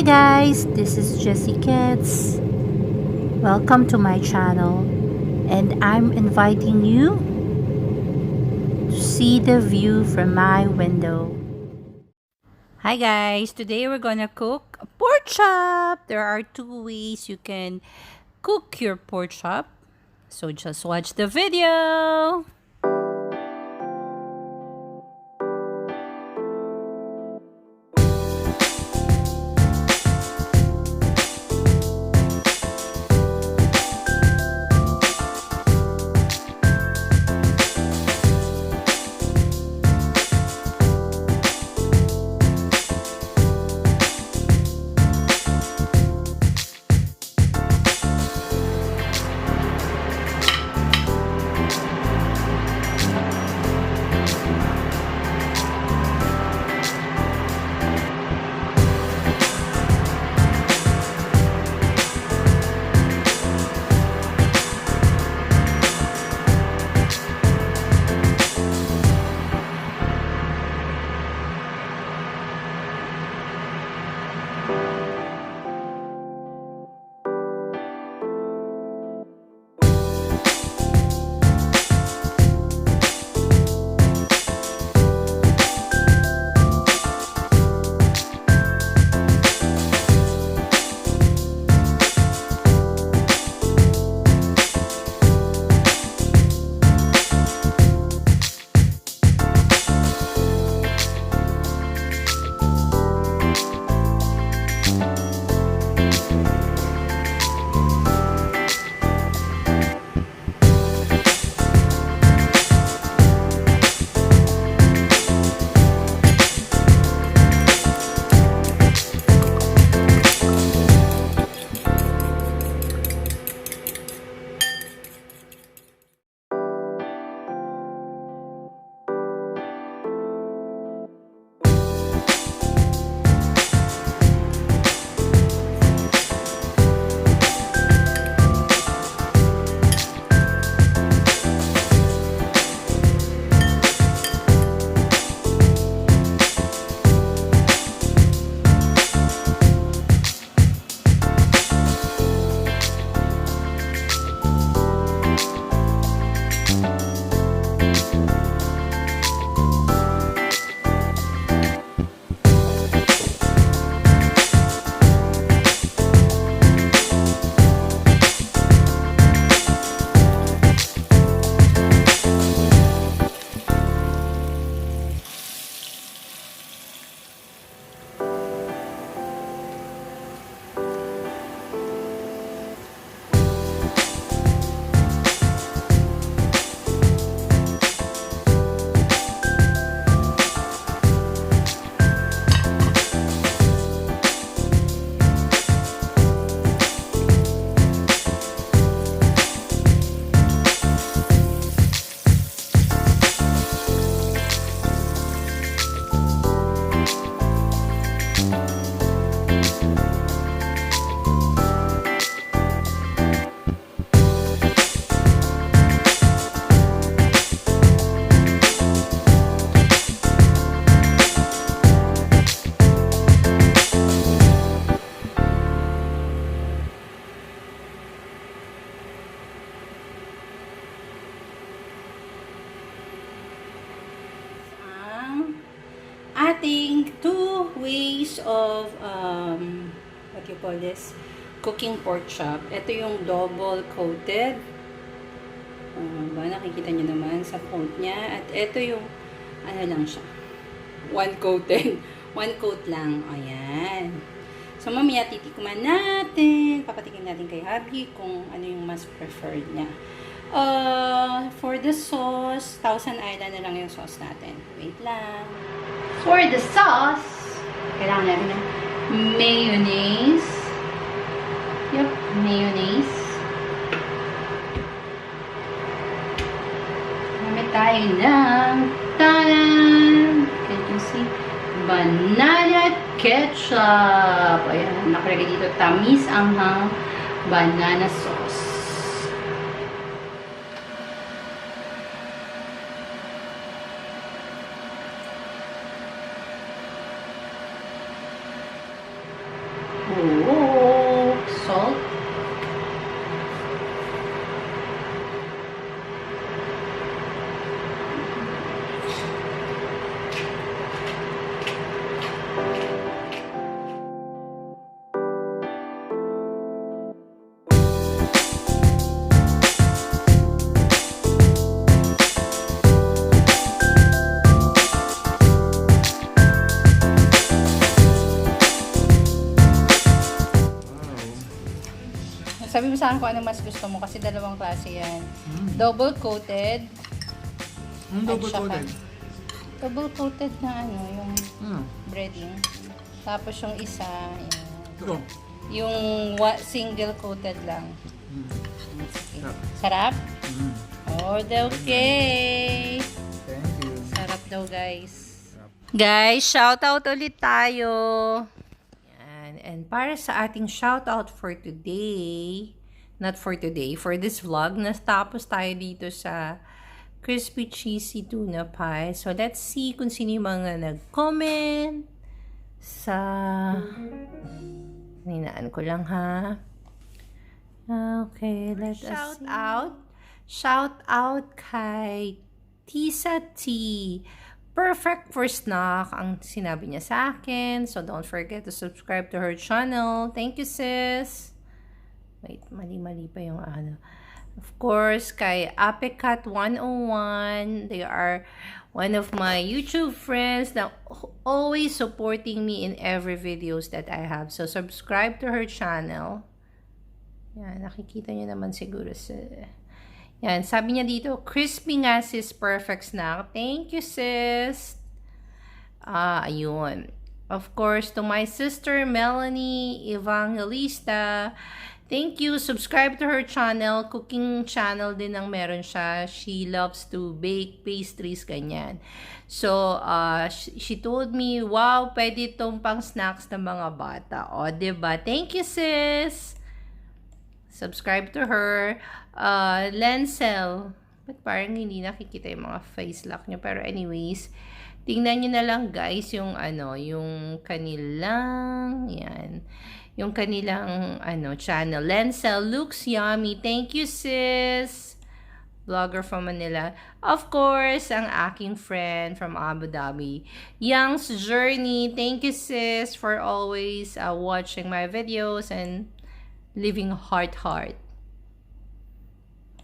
guys, this is Jesse Quetz. Welcome to my channel, and I'm inviting you to see the view from my window. Hi guys, today we're gonna cook a pork chop. There are two ways you can cook your pork chop, so just watch the video. Ating two ways of what you call this, cooking pork chop. Ito yung double coated, nakikita nyo naman sa coat niya, at ito yung ano lang siya, one coated one coat lang. Ayan, so mamaya titikman natin, papatikin natin kay hubby kung ano yung mas preferred niya. For the sauce, Thousand Island na lang yung sauce natin. Wait lang. For the sauce, kailangan natin ng mayonnaise. Yup, mayonnaise. Gamit tayo ng can you see? Banana ketchup. Ayan, nakalagay dito, tamis anghang banana sauce. saan kung ano mas gusto mo kasi dalawang klase yan. Double coated. Double coated. Double coated na ano, yung breading. Tapos yung isa, yung single coated lang. Sarap? Oh, okay. Thank you. Sarap daw, guys. Guys, shoutout ulit tayo. Yan. And para sa ating shoutout for today, not for today, for this vlog, natapos tayo dito sa crispy cheesy tuna pie. So, let's see kung sino yung mga nag-comment sa... Ninaan ko lang, ha? Okay, let us Shout out kay Tisa T. Perfect for snack ang sinabi niya sa akin. So, don't forget to subscribe to her channel. Thank you, sis. Wait, mali-mali pa yung ano. Of course, kay Apecat101. They are one of my YouTube friends na always supporting me in every videos that I have. So, subscribe to her channel. Yan, nakikita niyo naman siguro sa... Yan, sabi niya dito, crispy nga sis, perfect snack. Thank you, sis. Ayun. Of course, to my sister, Melanie Evangelista. Thank you. Subscribe to her channel. Cooking channel din ang meron siya. She loves to bake pastries, ganyan. So, she told me, wow, pwede itong pang snacks ng mga bata. O, diba? Thank you, sis. Subscribe to her. Lencel. But parang hindi nakikita yung mga face lock nyo. Pero anyways, tingnan nyo na lang guys yung ano, yung kanilang, yan. Yung kanilang, ano, channel. Lencel looks yummy. Thank you, sis. Vlogger from Manila. Of course, ang aking friend from Abu Dhabi. Young's Journey. Thank you, sis, for always watching my videos and living heart.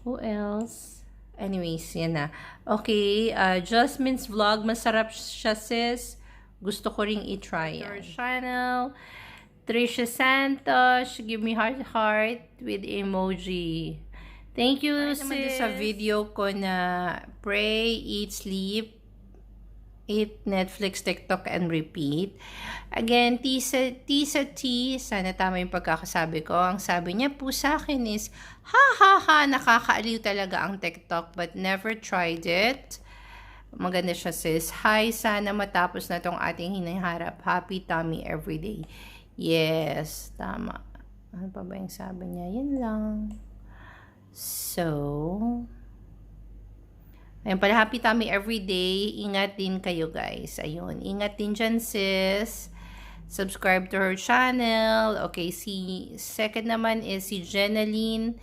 Who else? Anyways, yan na. Okay, Jasmine's vlog. Masarap siya, sis. Gusto ko ring i-try yan. Your channel. Trisha Santos. Give me heart with emoji. Thank you, sis. Sa video ko na pray, eat, sleep, eat, Netflix, TikTok, and repeat. Again, Tisa T, sana tama yung pagkakasabi ko. Ang sabi niya po sa akin is, nakakaaliw talaga ang TikTok but never tried it. Maganda siya, sis. Hi, sana matapos na tong ating hinaharap. Happy tummy everyday. Yes, tama. Ano pa ba yung sabi niya? Yun lang. So... Ayun pala, happy tummy everyday. Ingat din kayo, guys. Ayun, ingat din dyan, sis. Subscribe to her channel. Okay, second naman is si Jenaline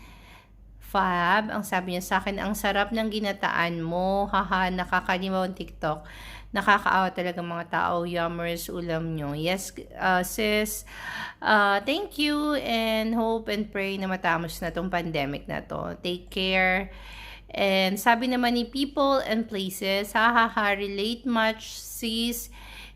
Fab. Ang sabi niya sa akin, ang sarap ng ginataan mo. Haha, nakakalimaw ang TikTok. Nakakaawa talaga mga tao. Yummers, ulam nyo. Yes, sis. Thank you and hope and pray na matamos na tong pandemic na to. Take care. And sabi naman ni People and Places, relate much sis.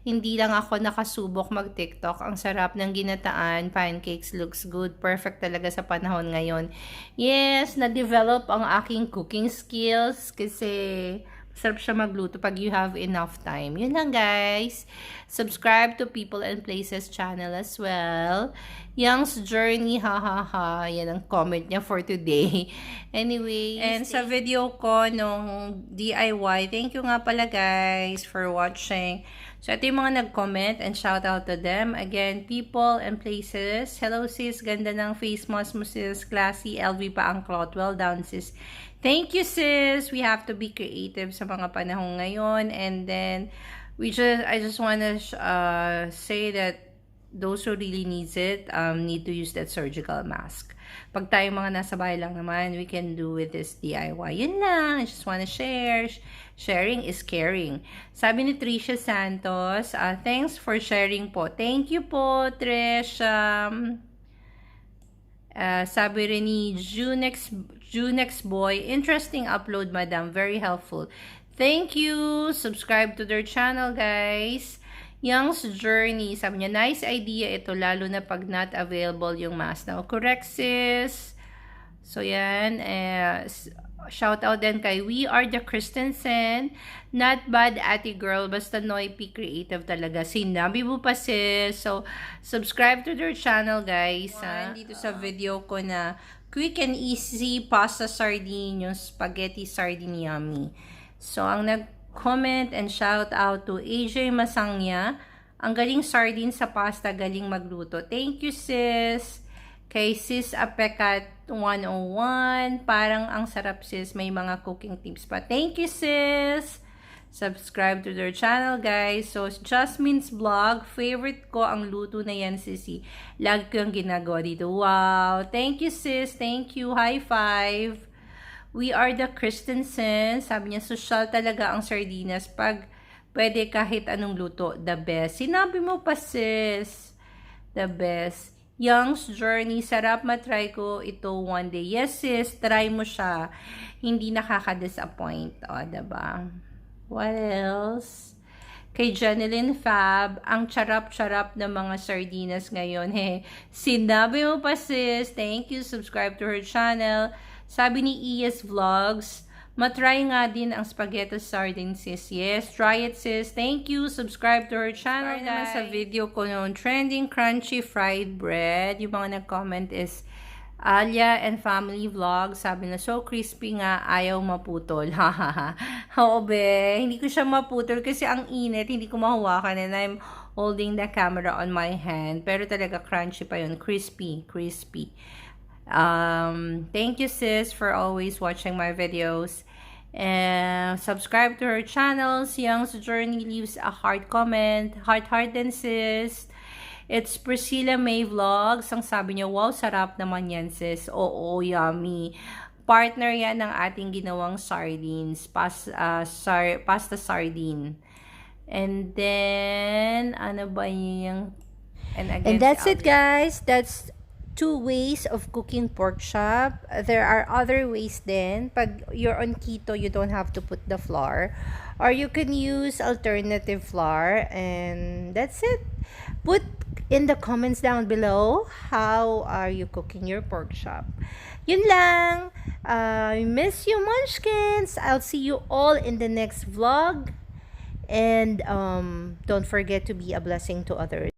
Hindi lang ako nakasubok mag-TikTok. Ang sarap ng ginataan. Pancakes looks good. Perfect talaga sa panahon ngayon. Yes, na-develop ang aking cooking skills kasi sarap siya magluto pag you have enough time. Yun lang, guys. Subscribe to People and Places channel as well. Young's Journey, Yan ang comment niya for today. Anyway, and sa video ko nung DIY, thank you nga pala, guys, for watching. So, ito yung mga nag-comment and shout out to them. Again, People and Places. Hello, sis. Ganda ng face mask mo, sis. Classy. LV pa ang cloth. Well done, sis. Thank you, sis. We have to be creative sa mga panahon ngayon. And then, I just want to say that those who really needs it need to use that surgical mask. Pag tayo mga nasa bahay lang naman, we can do with this DIY. Yun lang. I just want to share. Sharing is caring. Sabi ni Trisha Santos, thanks for sharing po. Thank you po, Trish. Sabi rin ni Junex Boy, interesting upload, madam. Very helpful. Thank you. Subscribe to their channel, guys. Young's Journey, sabi niya, nice idea ito, lalo na pag not available yung mask now. Correct, sis. So, yan. Shout out din kay We Are the Christensen. Not bad, ate girl. Basta Noipi creative talaga. Sinabi mo pa sis. So, subscribe to their channel, guys. Dito sa video ko na quick and easy pasta sardine. Yung spaghetti sardine yummy. So, ang nag-comment and shout out to AJ Masangya. Ang galing sardine sa pasta, galing magluto. Thank you, sis. Kay sis Apekat 101. Parang ang sarap, sis. May mga cooking tips pa. Thank you, sis. Subscribe to their channel, guys. So, Jasmine's Vlog. Favorite ko ang luto na yan, sisi. Lagi ko yung ginagawa dito. Wow. Thank you, sis. Thank you. High five. We Are the Christensen. Sabi niya, social talaga ang sardinas. Pag pwede kahit anong luto. The best. Sinabi mo pa, sis. The best. Young's Journey. Sarap matry ko ito one day. Yes, sis. Try mo siya. Hindi nakaka-disappoint. O, diba? What else? Kay Janeline Fab. Ang charap-charap ng mga sardinas ngayon. He, sinabi mo pa, sis. Thank you. Subscribe to her channel. Sabi ni ES Vlogs, matry nga din ang spaghetti sardine, sis. Yes, try it, sis. Thank you. Subscribe to her channel, guys. Sa video ko noon, trending crunchy fried bread. Yung mga nag-comment is Alia and Family Vlog. Sabi na, so crispy nga, ayaw maputol. Oo, be. Hindi ko siya maputol kasi ang init. Hindi ko mahawakan and I'm holding the camera on my hand. Pero talaga crunchy pa yun. Crispy. Crispy. Thank you, sis, for always watching my videos. And subscribe to her channels. Young's Journey leaves a heart comment. Heart din, sis. It's Priscilla May Vlogs. Ang sabi niya, wow, sarap naman yan, sis. Oo, yummy. Partner yan ng ating ginawang sardines. Pasta sardine. And then, ano ba yung... And that's it, guys. That's 2 ways of cooking pork chop. There are other ways then. Pag you're on keto, you don't have to put the flour. Or you can use alternative flour. And that's it. Put in the comments down below, how are you cooking your pork chop? Yun lang. I miss you, munchkins. I'll see you all in the next vlog. And don't forget to be a blessing to others.